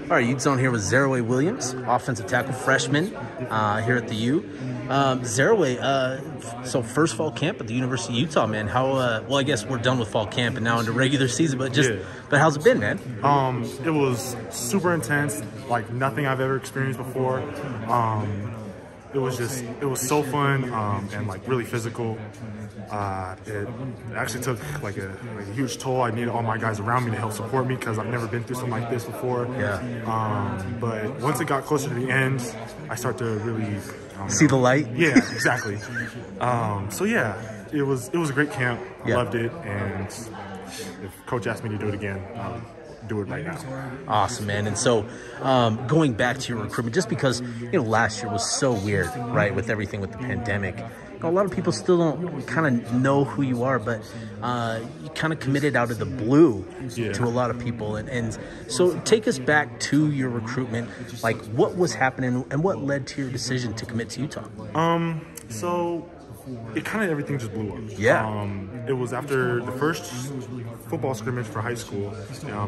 All right, Utes on here with Zereoue Williams, offensive tackle freshman here at the U. Zereoue, so first fall camp at the University of Utah, man. How? Well, I guess we're done with fall camp and now into regular season, but but how's it been, man? It was super intense, like nothing I've ever experienced before. It was so fun and like really physical. It actually took like a huge toll. I needed all my guys around me to help support me because I've never been through something like this before. Yeah. But once it got closer to the end, I start to really see the light. Yeah, exactly. So yeah, it was a great camp. I loved it, and if coach asked me to do it again, do it right now. Awesome, man. And so going back to your recruitment, just because last year was so weird, right, with everything with the pandemic, a lot of people still don't kind of know who you are, but you kind of committed out of the blue to a lot of people. And so take us back to your recruitment, like what was happening and what led to your decision to commit to Utah? So it kind of everything just blew up. Yeah. It was after the first football scrimmage for high school,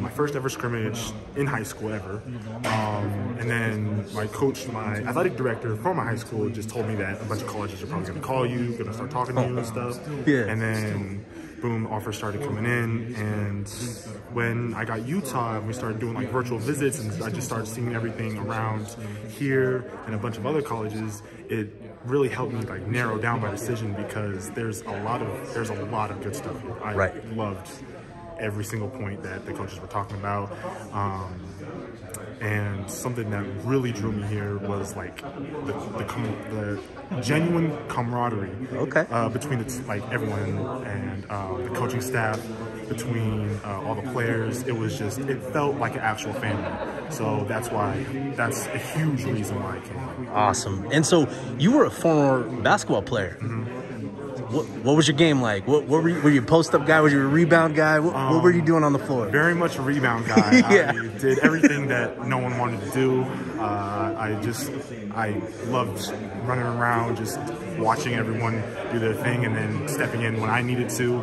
my first ever scrimmage in high school ever. And then my coach, my athletic director for my high school, just told me that a bunch of colleges are probably going to call you, going to start talking to you and stuff. Yeah. And then boom, offers started coming in, and when I got Utah, we started doing like virtual visits, and I just started seeing everything around here and a bunch of other colleges. It really helped me like narrow down my decision because there's a lot of good stuff here. I loved every single point that the coaches were talking about. And something that really drew me here was like the genuine camaraderie between everyone and the coaching staff, between all the players. It felt like an actual family. So that's a huge reason why I came. Awesome. And so you were a former basketball player. What was your game like? Were you a post-up guy? Was you a rebound guy? What were you doing on the floor? Very much a rebound guy. I did everything that no one wanted to do. I loved running around, just watching everyone do their thing and then stepping in when I needed to.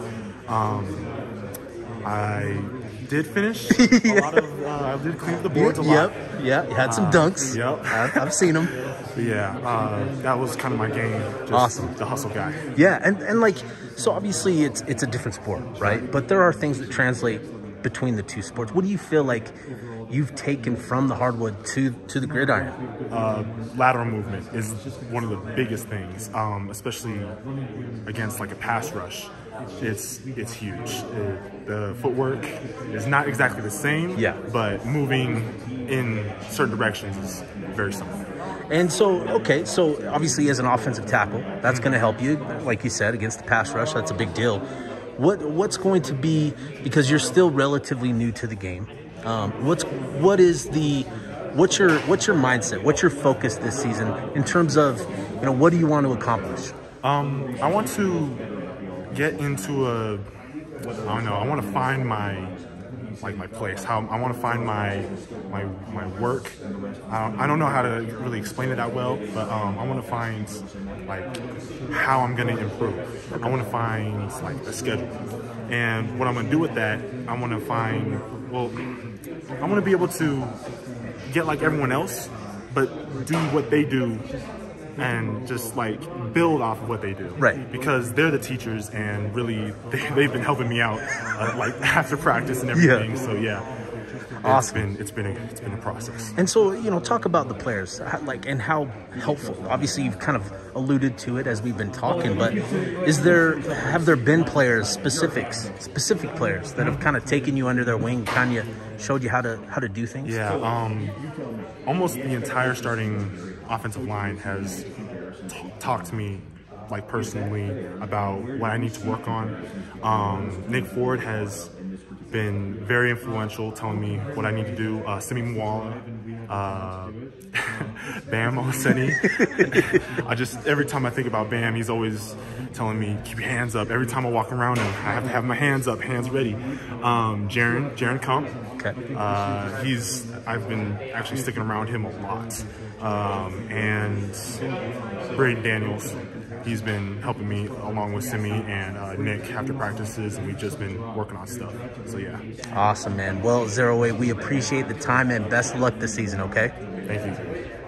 I did finish a lot of, I did clean up the boards a lot. Yeah, you had some dunks. I've seen them. Yeah, that was kind of my game. Just awesome. The hustle guy. Yeah, and like, so obviously it's a different sport, right? But there are things that translate between the two sports. What do you feel like you've taken from the hardwood to the gridiron? Lateral movement is one of the biggest things, especially against like a pass rush. It's huge. The footwork is not exactly the same, but moving in certain directions is very similar. And so, okay, so obviously as an offensive tackle, that's going to help you, like you said, against the pass rush. That's a big deal. What's going to be, because you're still relatively new to the game, what's your mindset? What's your focus this season in terms of, what do you want to accomplish? I want to get into I want to find my place. I want to find my work. I don't know how to really explain it that well, but I want to find like how I'm going to improve. I want to find like a schedule, and what I'm going to do with that, I want to find. Well, I want to be able to get like everyone else, but do what they do. And just like build off of what they do, right? Because they're the teachers, and really they've been helping me out, like after practice and everything. So awesome. It's been a process. And so talk about the players, and how helpful. Obviously, you've kind of alluded to it as we've been talking, but have there been players, specific players that have kind of taken you under their wing, kind of showed you how to do things? Yeah, almost the entire starting offensive line has talked to me like personally about what I need to work on. Nick Ford has been very influential, telling me what I need to do. Simi Mwala, Bam Oseni. Every time I think about Bam, he's always telling me, keep your hands up. Every time I walk around him, I have to have my hands up, hands ready. Jaron Kump. I've been actually sticking around him a lot. And Braden Daniels. he's been helping me along with Simi and Nick after practices, and we've just been working on stuff. So yeah. Awesome, man. Well, Zereoue, we appreciate the time and best of luck this season, okay? Thank you.